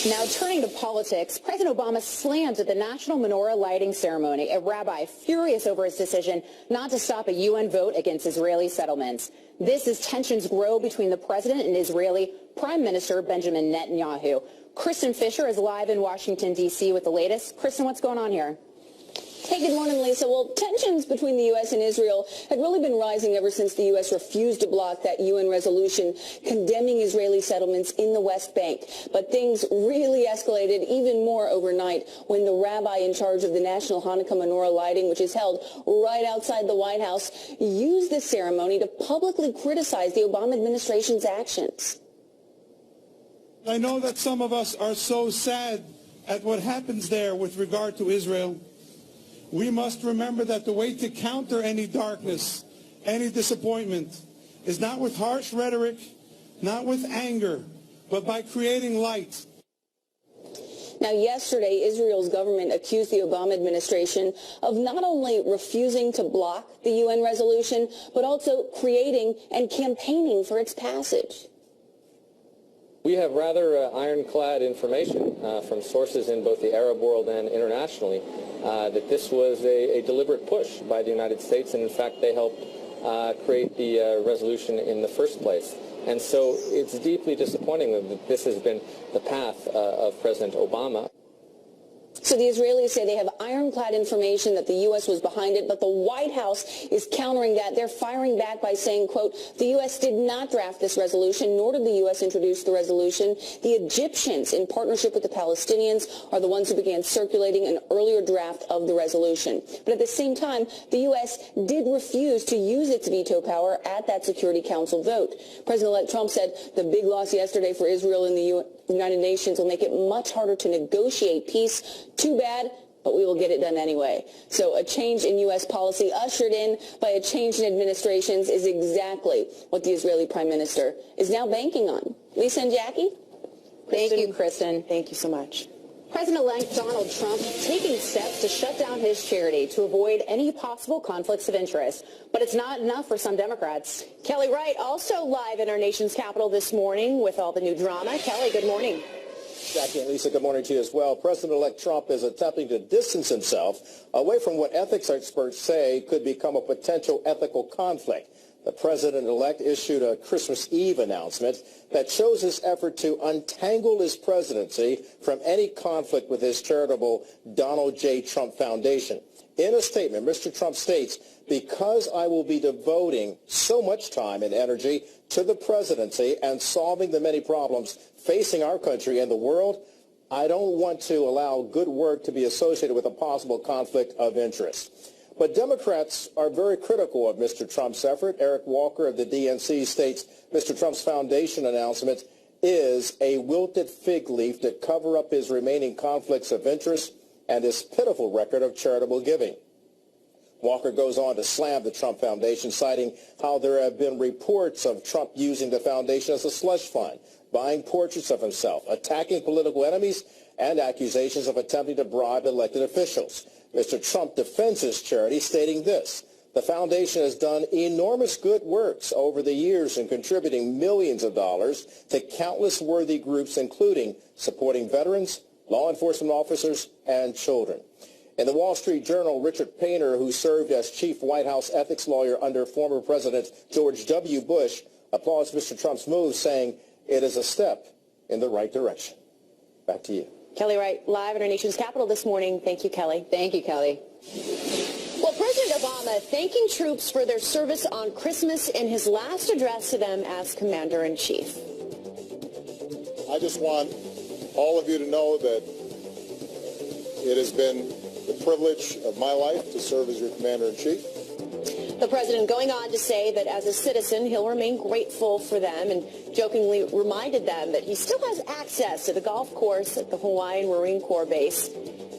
Now, turning to politics, President Obama slammed at the national menorah lighting ceremony, a rabbi furious over his decision not to stop a UN vote against Israeli settlements. This as tensions grow between the president and Israeli Prime Minister Benjamin Netanyahu. Kristen Fisher is live in Washington, D.C. with the latest. Kristen, what's going on here? Hey, good morning, Lisa. Well, tensions between the U.S. and Israel had really been rising ever since the U.S. refused to block that UN resolution condemning Israeli settlements in the West Bank. But things really escalated even more overnight when the rabbi in charge of the National Hanukkah menorah lighting, which is held right outside the White House, used this ceremony to publicly criticize the Obama administration's actions. I know that some of us are so sad at what happens there with regard to Israel. We must remember that the way to counter any darkness, any disappointment, is not with harsh rhetoric, not with anger, but by creating light. Now, yesterday, Israel's government accused the Obama administration of not only refusing to block the UN resolution, but also creating and campaigning for its passage. We have rather ironclad information from sources in both the Arab world and internationally that this was a deliberate push by the United States, and in fact they helped create the resolution in the first place. And so it's deeply disappointing that this has been the path of President Obama. So the Israelis say they have ironclad information that the U.S. was behind it, but the White House is countering that. They're firing back by saying, quote, the U.S. did not draft this resolution, nor did the U.S. introduce the resolution. The Egyptians, in partnership with the Palestinians, are the ones who began circulating an earlier draft of the resolution. But at the same time, the U.S. did refuse to use its veto power at that Security Council vote. President-elect Trump said the big loss yesterday for Israel in the United Nations will make it much harder to negotiate peace. Too bad, but we will get it done anyway. So a change in U.S. policy ushered in by a change in administrations is exactly what the Israeli Prime Minister is now banking on. Lisa and Jackie? Thank you, Kristen. Thank you so much. President-elect Donald Trump taking steps to shut down his charity to avoid any possible conflicts of interest. But it's not enough for some Democrats. Kelly Wright also live in our nation's capital this morning with all the new drama. Kelly, good morning. Jackie and Lisa, good morning to you as well. President-elect Trump is attempting to distance himself away from what ethics experts say could become a potential ethical conflict. The president-elect issued a Christmas Eve announcement that shows his effort to untangle his presidency from any conflict with his charitable Donald J. Trump Foundation. In a statement, Mr. Trump states, because I will be devoting so much time and energy to the presidency and solving the many problems facing our country and the world, I don't want to allow good work to be associated with a possible conflict of interest. But Democrats are very critical of Mr. Trump's effort. Eric Walker of the DNC states Mr. Trump's foundation announcement is a wilted fig leaf to cover up his remaining conflicts of interest and his pitiful record of charitable giving. Walker goes on to slam the Trump Foundation, citing how there have been reports of Trump using the foundation as a slush fund, buying portraits of himself, attacking political enemies, and accusations of attempting to bribe elected officials. Mr. Trump defends his charity, stating this: the foundation has done enormous good works over the years in contributing millions of dollars to countless worthy groups, including supporting veterans, law enforcement officers, and children. In the Wall Street Journal, Richard Painter, who served as chief White House ethics lawyer under former President George W. Bush, applauds Mr. Trump's move, saying it is a step in the right direction. Back to you. Kelly Wright, live in our nation's capital this morning. Thank you, Kelly. Thank you, Kelly. Well, President Obama thanking troops for their service on Christmas in his last address to them as Commander-in-Chief. I just want all of you to know that it has been the privilege of my life to serve as your Commander-in-Chief. The president going on to say that as a citizen, he'll remain grateful for them and jokingly reminded them that he still has access to the golf course at the Hawaiian Marine Corps base.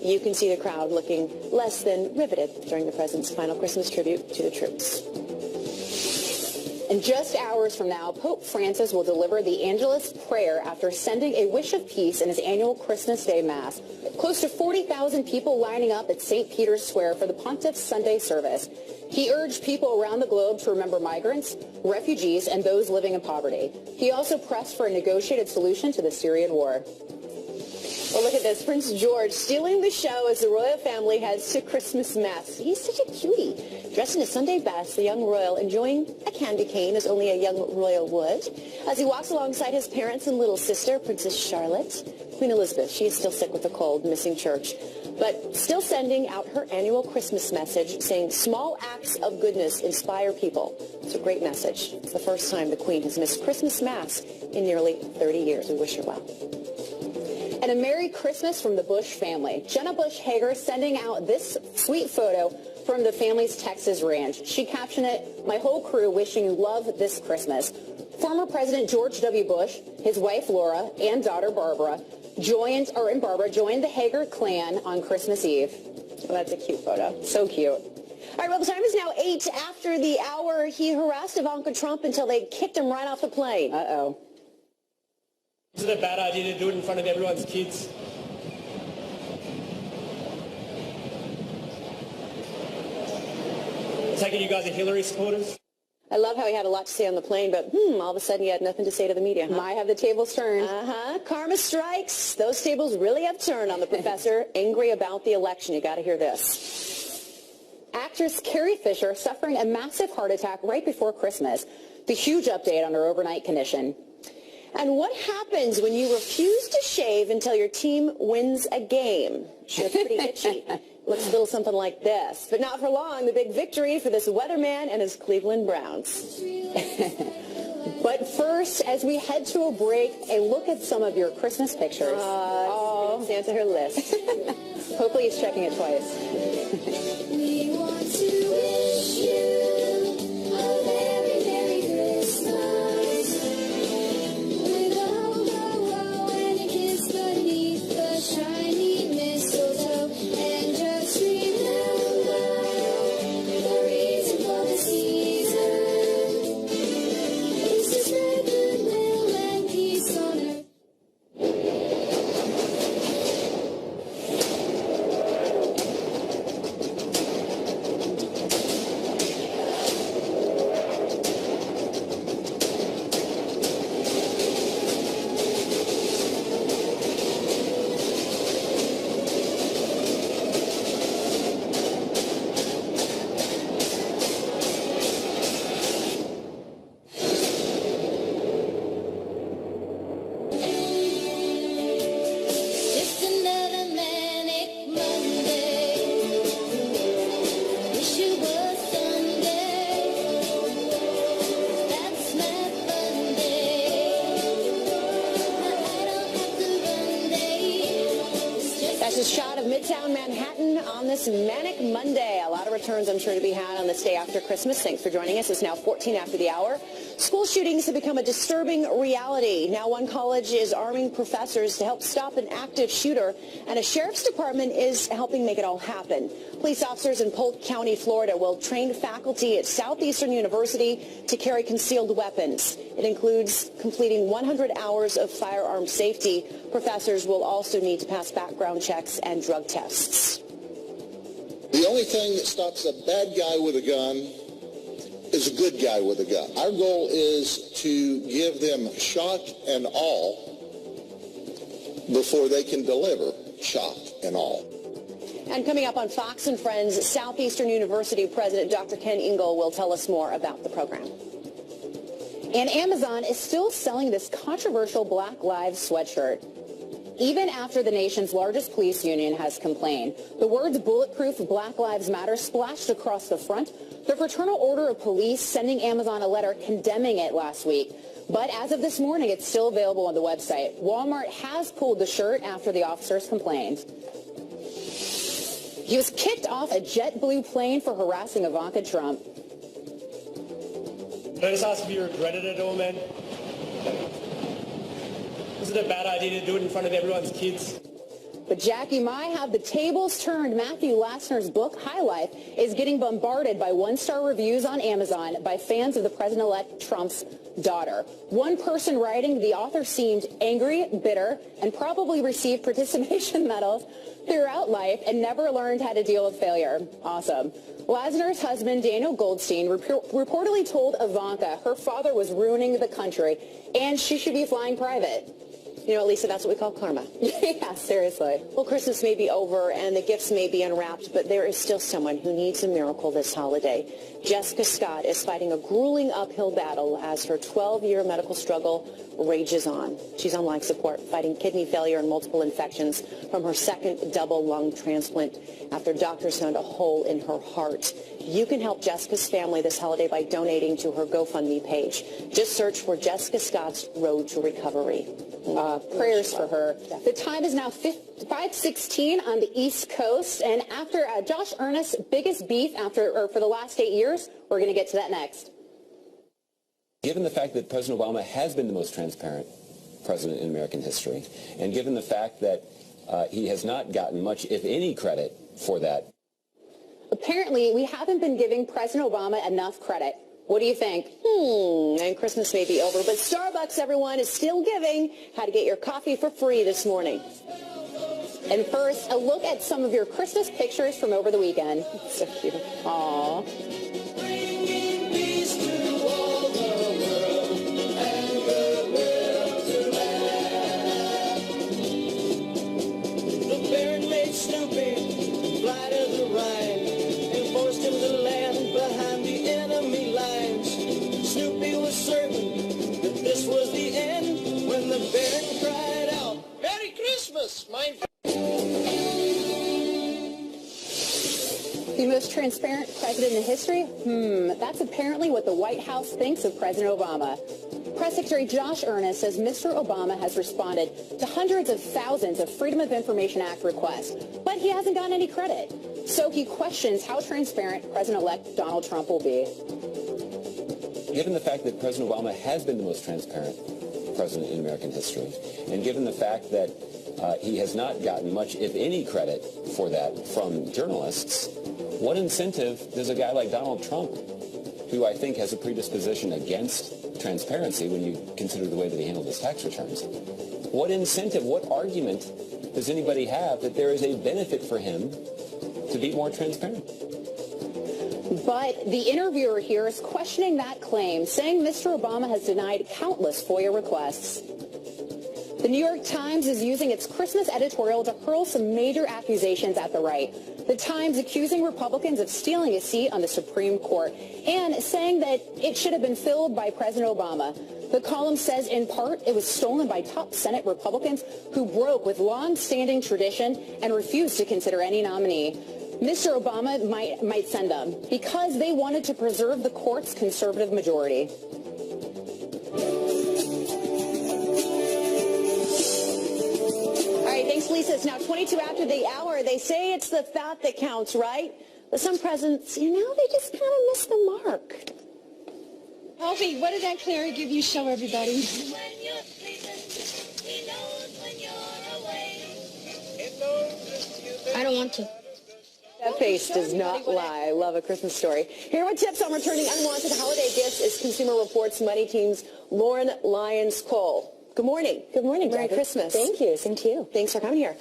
You can see the crowd looking less than riveted during the president's final Christmas tribute to the troops. In just hours from now, Pope Francis will deliver the Angelus prayer after sending a wish of peace in his annual Christmas Day Mass. Close to 40,000 people lining up at St. Peter's Square for the Pontiff's Sunday service. He urged people around the globe to remember migrants, refugees, and those living in poverty. He also pressed for a negotiated solution to the Syrian war. Well, look at this. Prince George stealing the show as the royal family heads to Christmas Mass. He's such a cutie. Dressed in his Sunday best, the young royal enjoying a candy cane as only a young royal would. As he walks alongside his parents and little sister, Princess Charlotte. Queen Elizabeth, she is still sick with a cold, missing church, but still sending out her annual Christmas message saying small acts of goodness inspire people. It's a great message. It's the first time the Queen has missed Christmas Mass in nearly 30 years. We wish her well. And a Merry Christmas from the Bush family. Jenna Bush Hager sending out this sweet photo from the family's Texas ranch. She captioned it, "My whole crew wishing you love this Christmas." Former President George W. Bush, his wife Laura, and daughter Barbara joined the Hager clan on Christmas Eve. Well, that's a cute photo. So cute. All right, well, the time is now 8 after the hour. He harassed Ivanka Trump until they kicked him right off the plane. Uh-oh. Is it a bad idea to do it in front of everyone's kids? I take it you guys are Hillary supporters? I love how he had a lot to say on the plane, but all of a sudden he had nothing to say to the media. Might have the tables turned. Karma strikes. Those tables really have turned on the professor, angry about the election. You got to hear this. Actress Carrie Fisher suffering a massive heart attack right before Christmas. The huge update on her overnight condition. And what happens when you refuse to shave until your team wins a game? She looks pretty itchy. Looks a little something like this. But not for long, the big victory for this weatherman and his Cleveland Browns. But first, as we head to a break, a look at some of your Christmas pictures. Santa her list. Hopefully he's checking it twice. We want to wish you a very Merry Christmas. With a ho-ho-ho and a kiss beneath the shiny mistletoe. And just remember the reason for the season is to spread goodwill and peace on earth. Just another manic Monday. Wish it was Sunday. That's my fun day. I don't have to run day. It's just That's a shot of Midtown Manhattan on this manic Monday. A lot of returns, I'm sure, to be had on this day after Christmas. Thanks for joining us. It's now 14 after the hour. School shootings have become a disturbing reality. Now one college is arming professors to help stop an active shooter, and a sheriff's department is helping make it all happen. Police officers in Polk County, Florida, will train faculty at Southeastern University to carry concealed weapons. It includes completing 100 hours of firearm safety. Professors will also need to pass background checks and drug tests. The only thing that stops a bad guy with a gun is a good guy with a gun. Our goal is to give them shock and awe before they can deliver shock and awe. And coming up on Fox and Friends, Southeastern University President Dr. Ken Engel will tell us more about the program. And Amazon is still selling this controversial Black Lives sweatshirt, even after the nation's largest police union has complained. The words "Bulletproof Black Lives Matter" splashed across the front. The Fraternal Order of Police sending Amazon a letter condemning it last week. But as of this morning, it's still available on the website. Walmart has pulled the shirt after the officers complained. He was kicked off a JetBlue plane for harassing Ivanka Trump. Can I just ask if you regretted it all, man? Was it a bad idea to do it in front of everyone's kids? But Jackie, might have the tables turned. Matthew Lasner's book, High Life, is getting bombarded by one-star reviews on Amazon by fans of the President-elect Trump's daughter. One person writing, the author seemed angry, bitter, and probably received participation medals throughout life and never learned how to deal with failure. Awesome. Lasner's husband, Daniel Goldstein, reportedly told Ivanka her father was ruining the country and she should be flying private. You know, Lisa, that's what we call karma. Yeah, seriously. Well, Christmas may be over and the gifts may be unwrapped, but there is still someone who needs a miracle this holiday. Jessica Scott is fighting a grueling uphill battle as her 12-year medical struggle rages on. She's on life support, fighting kidney failure and multiple infections from her second double lung transplant after doctors found a hole in her heart. You can help Jessica's family this holiday by donating to her GoFundMe page. Just search for Jessica Scott's Road to Recovery. Prayers for her. The time is now 5:16 on the East Coast, and after Josh Earnest's biggest beef for the last 8 years, we're going to get to that next. Given the fact that President Obama has been the most transparent president in American history, and given the fact that he has not gotten much, if any, credit for that. Apparently, we haven't been giving President Obama enough credit. What do you think? And Christmas may be over, but Starbucks, everyone, is still giving. How to get your coffee for free this morning. And first, a look at some of your Christmas pictures from over the weekend. So cute. Aww. Snoopy fly to the Rhine and forced him to land behind the enemy lines. Snoopy was certain that this was the end when the Baron cried out, "Merry Christmas, my friend!" The most transparent president in history? That's apparently what the White House thinks of President Obama. Press Secretary Josh Earnest says Mr. Obama has responded to hundreds of thousands of Freedom of Information Act requests, but he hasn't gotten any credit. So he questions how transparent President-elect Donald Trump will be. Given the fact that President Obama has been the most transparent president in American history, and given the fact that he has not gotten much, if any, credit for that from journalists, what incentive does a guy like Donald Trump, who I think has a predisposition against transparency when you consider the way that he handled his tax returns, what incentive, what argument does anybody have that there is a benefit for him to be more transparent? But the interviewer here is questioning that claim, saying Mr. Obama has denied countless FOIA requests. The New York Times is using its Christmas editorial to hurl some major accusations at the right. The Times accusing Republicans of stealing a seat on the Supreme Court and saying that it should have been filled by President Obama. The column says, in part, it was stolen by top Senate Republicans who broke with long-standing tradition and refused to consider any nominee. Mr. Obama might send them because they wanted to preserve the court's conservative majority. Thanks, Lisa. It's now 22 after the hour. They say it's the thought that counts, right? But some presidents, you know, they just kind of miss the mark. Alfie, what did that Clara give you? Show everybody. I don't want to. That face does not lie. I love a Christmas story. Here with tips on returning unwanted holiday gifts is Consumer Reports Money Team's Lauren Lyons-Cole. Good morning. Good morning, Merry Jackie. Christmas. Thank you. Same to you. Thanks for coming here.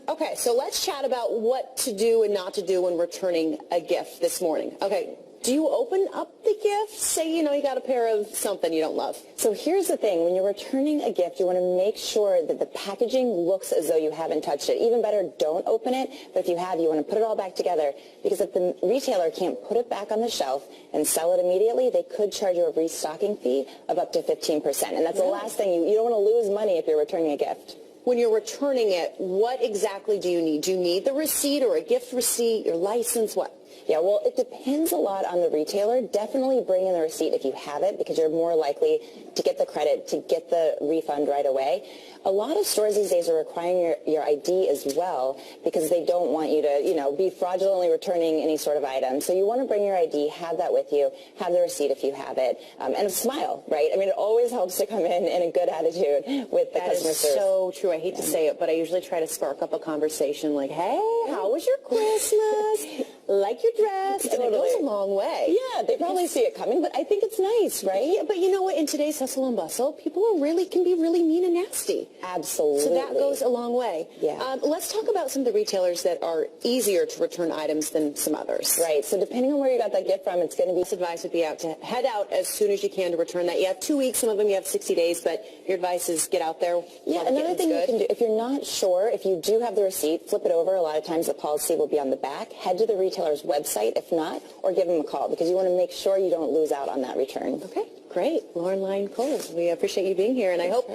Okay, so let's chat about what to do and not to do when returning a gift this morning. Okay, do you open up the gift? Say, you know, you got a pair of something you don't love. So here's the thing. When you're returning a gift, you want to make sure that the packaging looks as though you haven't touched it. Even better, don't open it. But if you have, you want to put it all back together. Because if the retailer can't put it back on the shelf and sell it immediately, they could charge you a restocking fee of up to 15%. And that's the last thing. You don't want to lose money if you're returning a gift. When you're returning it, what exactly do you need? Do you need the receipt or a gift receipt, your license, what? Yeah, well, it depends a lot on the retailer. Definitely bring in the receipt if you have it, because you're more likely to get the credit, to get the refund right away. A lot of stores these days are requiring your ID as well, because they don't want you to, you know, be fraudulently returning any sort of item. So you want to bring your ID, have that with you, have the receipt if you have it, and smile, right? I mean, it always helps to come in a good attitude with the customer service. That is so true. I hate to say it, but I usually try to spark up a conversation like, hey, how was your Christmas? Like your dress. Totally. And it goes a long way. Yeah, they probably see it coming, but I think it's nice, right? Yeah, but you know what? In today's hustle and bustle, people can be really mean and nasty. Absolutely. So that goes a long way. Yeah. Let's talk about some of the retailers that are easier to return items than some others. Right. So depending on where you got that gift from, it's going to be... This advice would be to head out as soon as you can to return that. You have 2 weeks. Some of them you have 60 days, but your advice is get out there. Yeah, another thing you can do, if you're not sure, if you do have the receipt, flip it over. A lot of times the policy will be on the back. Head to the retailer's website, if not, or give them a call, because you want to make sure you don't lose out on that return. Okay, great. Lauren Lyon Cole, we appreciate you being here, and I hope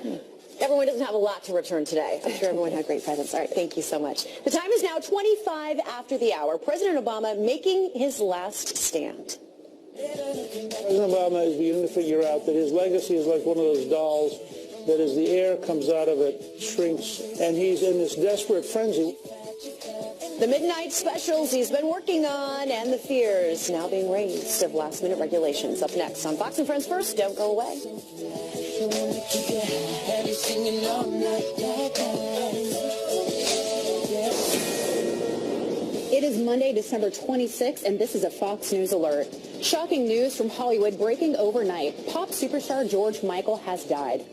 everyone doesn't have a lot to return today. I'm sure everyone had great presents. All right, thank you so much. The time is now 25 after the hour. President Obama making his last stand. President Obama is beginning to figure out that his legacy is like one of those dolls that as the air comes out of it, shrinks, and he's in this desperate frenzy. The midnight specials he's been working on and the fears now being raised of last-minute regulations. Up next on Fox and Friends First. Don't go away. It is Monday, December 26th, and this is a Fox News alert. Shocking news from Hollywood breaking overnight. Pop superstar George Michael has died.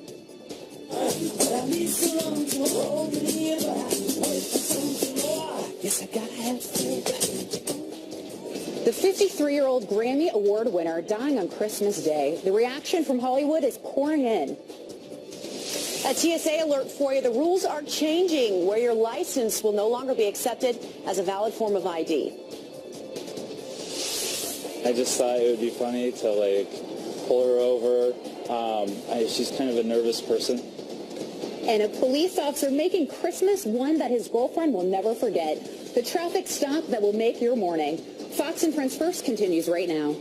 The 53-year-old Grammy Award winner dying on Christmas Day. The reaction from Hollywood is pouring in. A TSA alert for you. The rules are changing where your license will no longer be accepted as a valid form of ID. I just thought it would be funny to pull her over. She's kind of a nervous person. And a police officer making Christmas one that his girlfriend will never forget. The traffic stop that will make your morning. Fox and Friends First continues right now.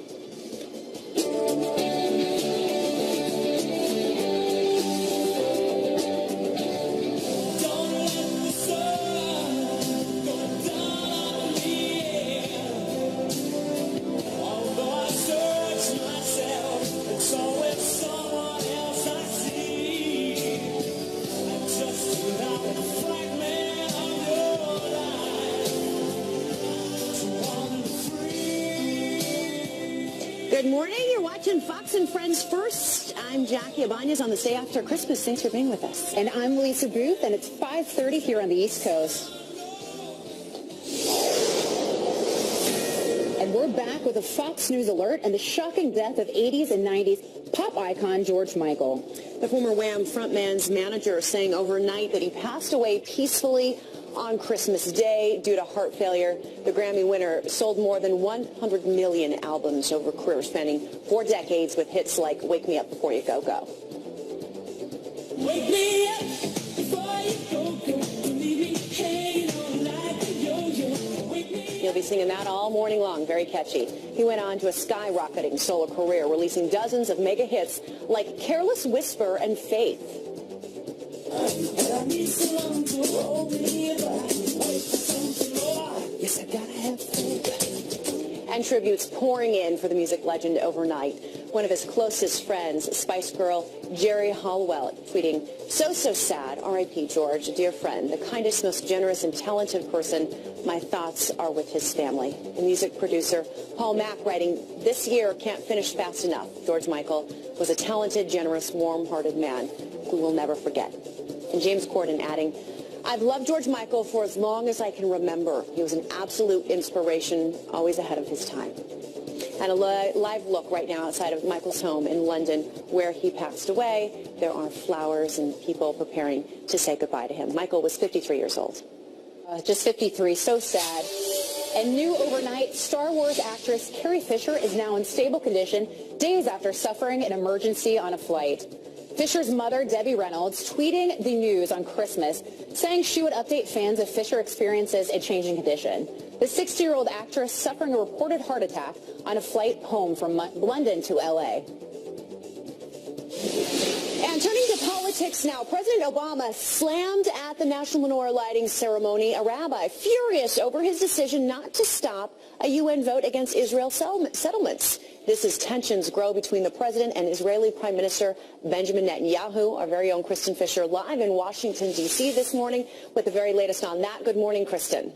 Good morning. You're watching Fox and Friends First. I'm Jackie Abanez on this day after Christmas. Thanks for being with us. And I'm Lisa Booth, and it's 5:30 here on the East Coast. And we're back with a Fox News alert and the shocking death of 80s and 90s pop icon George Michael. The former Wham frontman's manager saying overnight that he passed away peacefully on Christmas Day due to heart failure. The Grammy winner sold more than 100 million albums over a career spanning 4 decades with hits like Wake Me Up Before You Go Go. Wake me up before you go go. Leave me hanging on like a yo-yo. He'll be singing that all morning long. Very catchy. He went on to a skyrocketing solo career, releasing dozens of mega hits like Careless Whisper and Faith. Yes, I gotta have faith. And tributes pouring in for the music legend overnight. One of his closest friends, Spice Girl Jerry Halliwell, tweeting, so sad, R.I.P. George, a dear friend, the kindest, most generous and talented person. My thoughts are with his family. The music producer, Paul Mack, writing, this year can't finish fast enough. George Michael was a talented, generous, warm-hearted man who we'll never forget. And James Corden adding, I've loved George Michael for as long as I can remember. He was an absolute inspiration, always ahead of his time. And a live look right now outside of Michael's home in London where he passed away. There are flowers and people preparing to say goodbye to him. Michael was 53 years old. Just 53, so sad. And new overnight, Star Wars actress Carrie Fisher is now in stable condition days after suffering an emergency on a flight. Fisher's mother, Debbie Reynolds, tweeting the news on Christmas, saying she would update fans if Fisher experiences a changing condition. The 60-year-old actress suffering a reported heart attack on a flight home from London to L.A. And turning to politics now, President Obama slammed at the National Menorah lighting ceremony, a rabbi furious over his decision not to stop a UN vote against Israel settlements. This as tensions grow between the president and Israeli Prime Minister Benjamin Netanyahu. Our very own Kristen Fisher live in Washington, D.C. this morning with the very latest on that. Good morning, Kristen.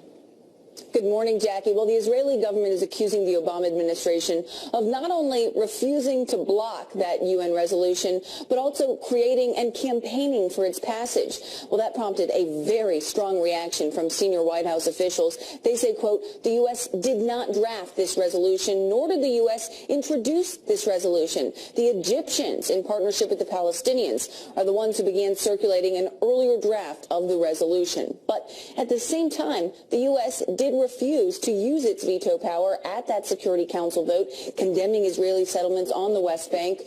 Good morning, Jackie. Well, the Israeli government is accusing the Obama administration of not only refusing to block that UN resolution, but also creating and campaigning for its passage. Well, that prompted a very strong reaction from senior White House officials. They say, quote, the U.S. did not draft this resolution, nor did the U.S. introduce this resolution. The Egyptians, in partnership with the Palestinians, are the ones who began circulating an earlier draft of the resolution. But at the same time, the U.S. did refuse to use its veto power at that Security Council vote, condemning Israeli settlements on the West Bank.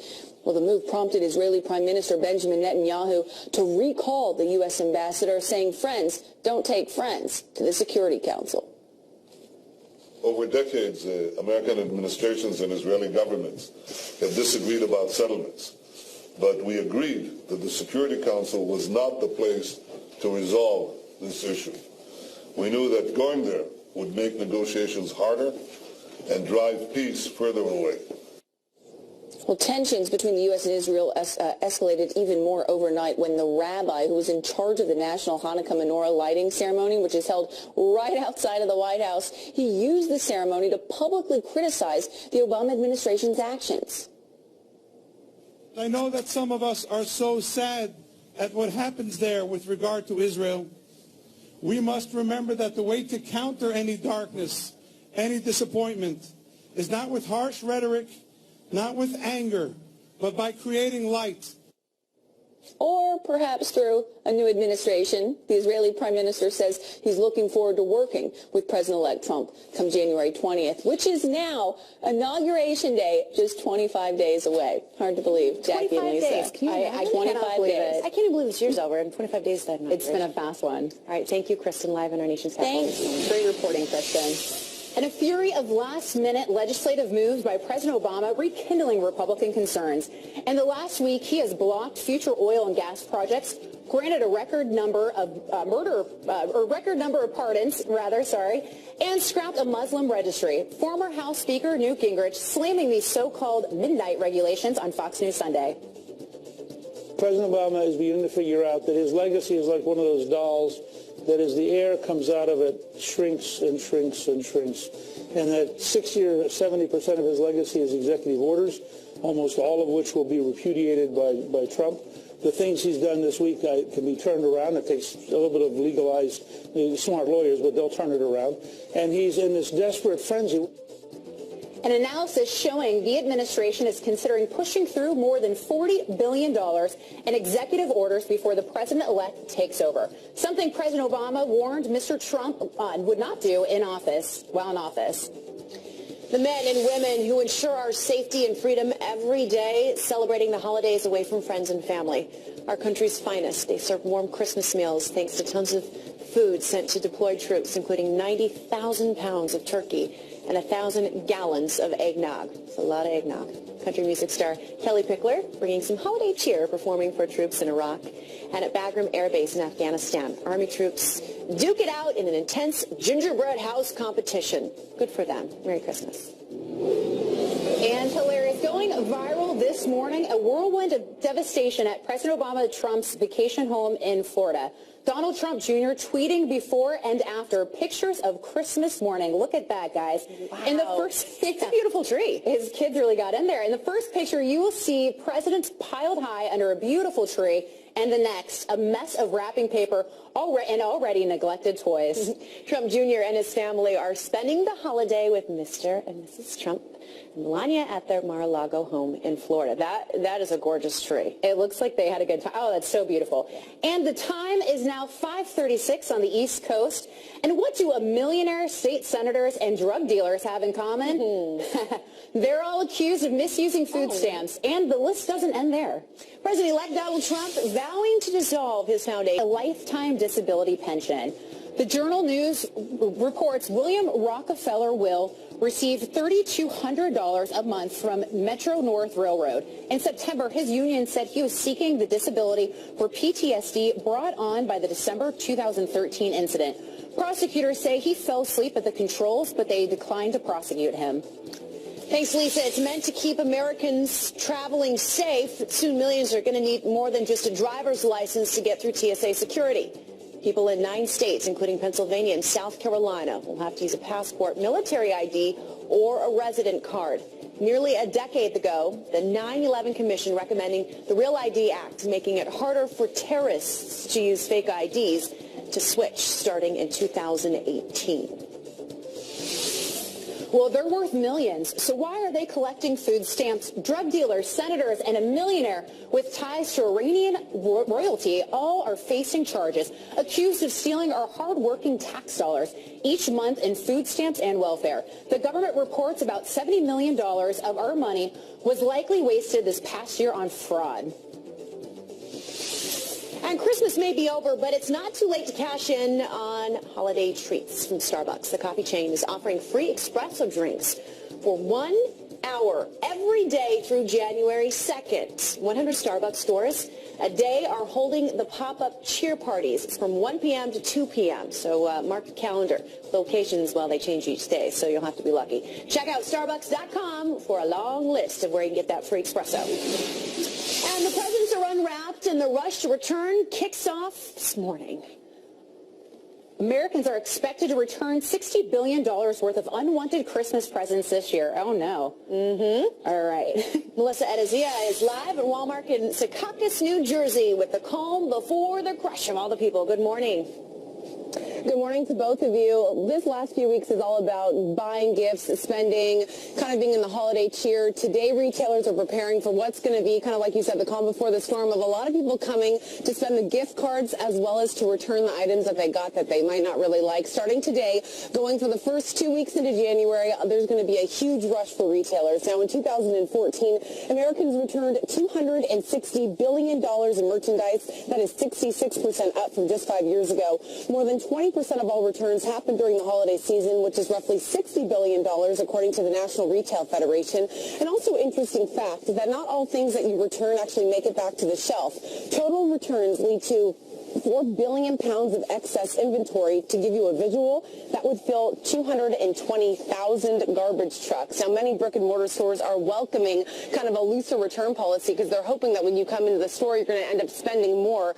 Well, the move prompted Israeli Prime Minister Benjamin Netanyahu to recall the U.S. ambassador, saying friends don't take friends to the Security Council. Over decades, American administrations and Israeli governments have disagreed about settlements, but we agreed that the Security Council was not the place to resolve this issue. We knew that going there would make negotiations harder and drive peace further away. Well, tensions between the U.S. and Israel escalated even more overnight when the rabbi who was in charge of the national Hanukkah menorah lighting ceremony, which is held right outside of the White House, he used the ceremony to publicly criticize the Obama administration's actions. I know that some of us are so sad at what happens there with regard to Israel. We must remember that the way to counter any darkness, any disappointment, is not with harsh rhetoric, not with anger, but by creating light. Or perhaps through a new administration. The Israeli Prime Minister says he's looking forward to working with President-elect Trump come January 20th, which is now Inauguration Day, just 25 days away. Hard to believe, Jackie and Lisa. 25 days. Can you imagine? 25 days. I can't even believe this year's over. In 25 days, that It's been a fast one. All right, thank you, Kristen, live on our nation's capital. Thanks. Great reporting, Kristen. In a fury of last-minute legislative moves by President Obama rekindling Republican concerns. In the last week, he has blocked future oil and gas projects, granted a record number of pardons, and scrapped a Muslim registry. Former House Speaker Newt Gingrich slamming these so-called midnight regulations on Fox News Sunday. President Obama is beginning to figure out that his legacy is like one of those dolls that as the air comes out of it, shrinks and shrinks and shrinks. And that 60 or 70% of his legacy is executive orders, almost all of which will be repudiated by Trump. The things he's done this week can be turned around. It takes a little bit of legalized, smart lawyers, but they'll turn it around. And he's in this desperate frenzy. An analysis showing the administration is considering pushing through more than $40 billion in executive orders before the president-elect takes over, something President Obama warned Mr. Trump would not do while in office. The men and women who ensure our safety and freedom every day, celebrating the holidays away from friends and family. Our country's finest. They serve warm Christmas meals thanks to tons of food sent to deployed troops, including 90,000 pounds of turkey and 1,000 gallons of eggnog. It's a lot of eggnog. Country music star Kelly Pickler bringing some holiday cheer, performing for troops in Iraq. And at Bagram Air Base in Afghanistan, Army troops duke it out in an intense gingerbread house competition. Good for them. Merry Christmas. And hilarious, going viral this morning, a whirlwind of devastation at President Trump's vacation home in Florida. Donald Trump Jr. tweeting before and after pictures of Christmas morning. Look at that, guys. Wow. In the first, it's a beautiful tree. His kids really got in there. In the first picture, you will see presidents piled high under a beautiful tree. And the next, a mess of wrapping paper and already neglected toys. Trump Jr. and his family are spending the holiday with Mr. and Mrs. Trump and Melania at their Mar-a-Lago home in Florida. That is a gorgeous tree. It looks like they had a good time. Oh, that's so beautiful. And the time is now 5:36 on the East Coast. And what do a millionaire, state senators, and drug dealers have in common? They're all accused of misusing food stamps, and the list doesn't end there. President-elect Donald Trump vowing to dissolve his foundation. A lifetime disability pension. The Journal News reports William Rockefeller will receive $3,200 a month from Metro-North Railroad. In September, his union said he was seeking the disability for PTSD brought on by the December 2013 incident. Prosecutors say he fell asleep at the controls, but they declined to prosecute him. Thanks, Lisa. It's meant to keep Americans traveling safe. Soon millions are going to need more than just a driver's license to get through TSA security. People in 9 states, including Pennsylvania and South Carolina, will have to use a passport, military ID, or a resident card. Nearly a decade ago, the 9/11 Commission recommending the Real ID Act, making it harder for terrorists to use fake IDs, to switch starting in 2018. Well, they're worth millions, so why are they collecting food stamps? Drug dealers, senators, and a millionaire with ties to Iranian royalty all are facing charges, accused of stealing our hard-working tax dollars each month in food stamps and welfare. The government reports about $70 million of our money was likely wasted this past year on fraud. And Christmas may be over, but it's not too late to cash in on holiday treats from Starbucks. The coffee chain is offering free espresso drinks for 1 hour every day through January 2nd. 100 Starbucks stores a day are holding the pop-up cheer parties. It's from 1 p.m. to 2 p.m., so mark the calendar. Locations, well, they change each day, so you'll have to be lucky. Check out Starbucks.com for a long list of where you can get that free espresso. And the presents are unwrapped, and the rush to return kicks off this morning. Americans are expected to return $60 billion worth of unwanted Christmas presents this year. Oh, no. Mm-hmm. All right. Melissa Edezia is live at Walmart in Secaucus, New Jersey, with the calm before the crush of all the people. Good morning. Good morning to both of you. This last few weeks is all about buying gifts, spending, kind of being in the holiday cheer. Today, retailers are preparing for what's going to be, kind of like you said, the calm before the storm of a lot of people coming to spend the gift cards as well as to return the items that they got that they might not really like. Starting today, going for the first 2 weeks into January, there's going to be a huge rush for retailers. Now, in 2014, Americans returned $260 billion in merchandise. That is 66% up from just 5 years ago. More than 20% of all returns happen during the holiday season, which is roughly $60 billion, according to the National Retail Federation. And also interesting fact is that not all things that you return actually make it back to the shelf. Total returns lead to 4 billion pounds of excess inventory. To give you a visual, that would fill 220,000 garbage trucks. Now, many brick and mortar stores are welcoming kind of a looser return policy because they're hoping that when you come into the store, you're going to end up spending more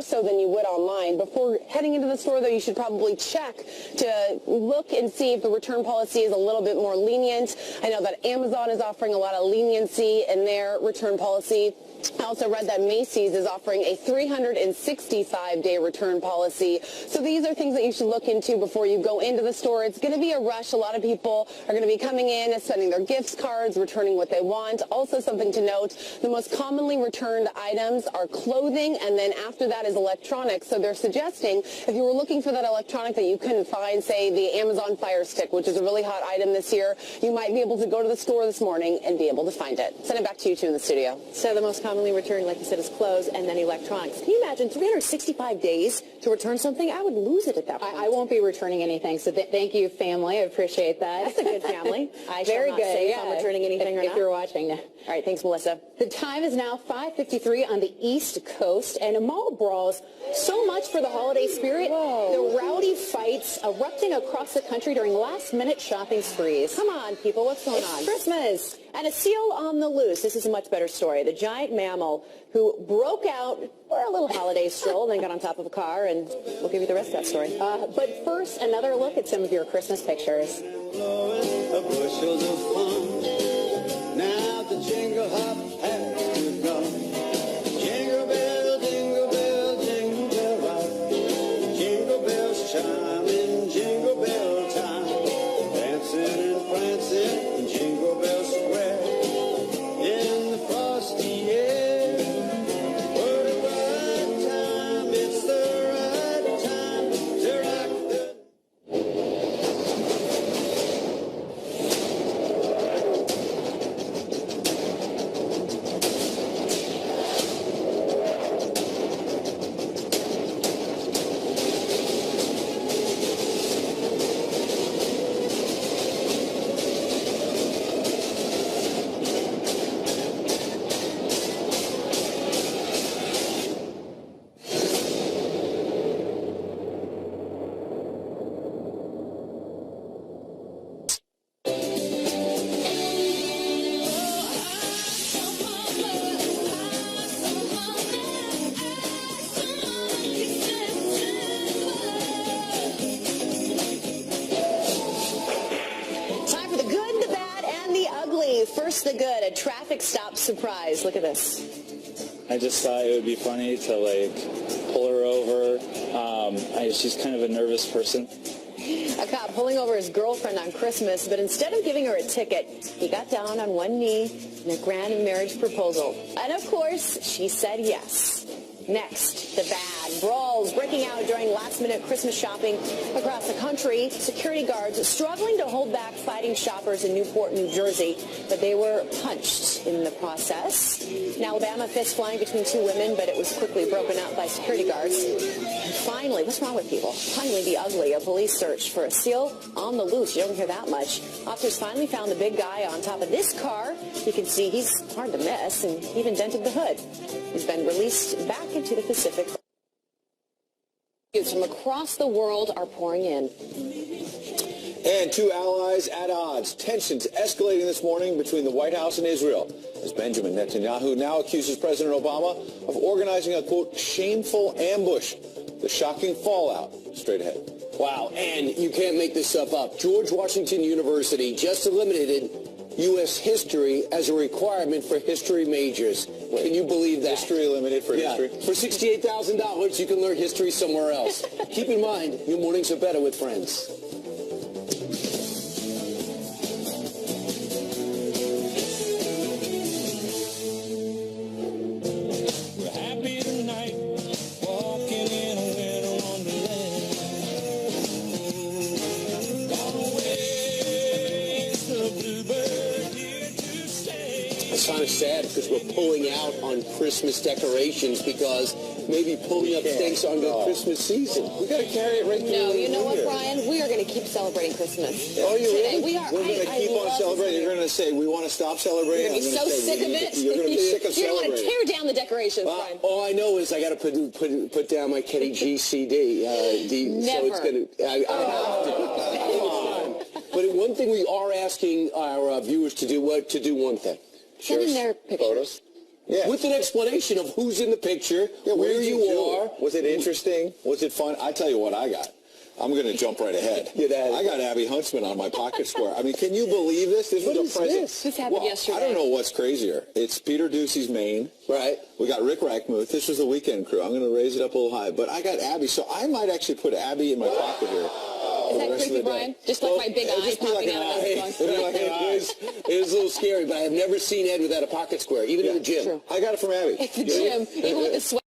so than you would online. Before heading into the store, though, you should probably check to look and see if the return policy is a little bit more lenient. I know that Amazon is offering a lot of leniency in their return policy. I also read that Macy's is offering a 365-day return policy. So these are things that you should look into before you go into the store. It's going to be a rush. A lot of people are going to be coming in and spending their gift cards, returning what they want. Also something to note, the most commonly returned items are clothing, and then after that is electronics. So they're suggesting if you were looking for that electronic that you couldn't find, say, the Amazon Fire Stick, which is a really hot item this year, you might be able to go to the store this morning and be able to find it. Send it back to you two in the studio. So the most commonly returned, like you said, is clothes and then electronics. Can you imagine 365 days to return something? I would lose it at that point. I won't be returning anything, so thank you, family. I appreciate that. That's a good family. I Very shall not good. say Yeah. if I'm returning anything or not. If you're watching. All right, thanks, Melissa. The time is now 5:53 on the East Coast, and mall brawls, so much for the holiday spirit. Whoa. The rowdy fights erupting across the country during last-minute shopping sprees. Come on, people, what's going on? Christmas. And a seal on the loose. This is a much better story. The giant mammal who broke out for a little holiday stroll and then got on top of a car, and we'll give you the rest of that story. But first, another look at some of your Christmas pictures. A bushels of fun. Now the jingle hop has begun. Jingle bell, jingle bell, jingle bell rock. Jingle bells chime in jingle bell time. Dancing and prancing in Jingle Bell Square. In the frosty air. What a right time, it's the right time to rock the... the good. A traffic stop surprise. Look at this. I just thought it would be funny to, like, pull her over. She's kind of a nervous person. A cop pulling over his girlfriend on Christmas, but instead of giving her a ticket, he got down on one knee in a grand marriage proposal. And of course, she said yes. Next, the bad. Brawls breaking out during last-minute Christmas shopping across the country. Security guards struggling to hold back fighting shoppers in Newport, New Jersey, but they were punched in the process. In Alabama, fist flying between two women, but it was quickly broken up by security guards. And finally, what's wrong with people? Finally, the ugly. A police search for a seal on the loose. You don't hear that much. Officers finally found the big guy on top of this car. You can see he's hard to miss and even dented the hood. He's been released back into the Pacific. News from across the world are pouring in. And two allies at odds. Tensions escalating this morning between the White House and Israel, as Benjamin Netanyahu now accuses President Obama of organizing a, quote, shameful ambush. The shocking fallout. Straight ahead. Wow, and you can't make this stuff up. George Washington University just eliminated U.S. history as a requirement for history majors. Can you believe that? History eliminated for history? For $68,000, you can learn history somewhere else. Keep in mind, your mornings are better with friends. We're happy tonight, walking in a winter wonderland. Gone away is the bluebird here to stay. It's kind of sad because we're pulling out on Christmas decorations because maybe pulling up stinks on the Christmas season. We got to carry it right through. No, you know what, Brian? We are going to keep celebrating Christmas. Oh, you today. really? We are. We're going to keep on celebrating. You're going to say, we want to stop celebrating. You're going to be so sick of it. You're going to be sick of You're celebrating. going to tear down the decorations, Brian. All I know is I got to put down my Kenny G CD. Never. So it's going to. I have to. Come on. But one thing we are asking our viewers to do one thing. Send in their pictures. Yeah. With an explanation of who's in the picture, where you are. Was it interesting? Was it fun? I tell you what I got. I'm going to jump right ahead. I got Abby Huntsman on my pocket square. I mean, can you believe this? This was a present. This happened yesterday. I don't know what's crazier. It's Peter Ducey's Maine. Right. We got Rick Rackmuth. This was the weekend crew. I'm going to raise it up a little high. But I got Abby, so I might actually put Abby in my pocket here. Is that creepy, Brian? Just like my big eye popping out of this one. It was a little scary, but I have never seen Ed without a pocket square, even in the gym. True. I got it from Abby. At the gym, even with the sweat.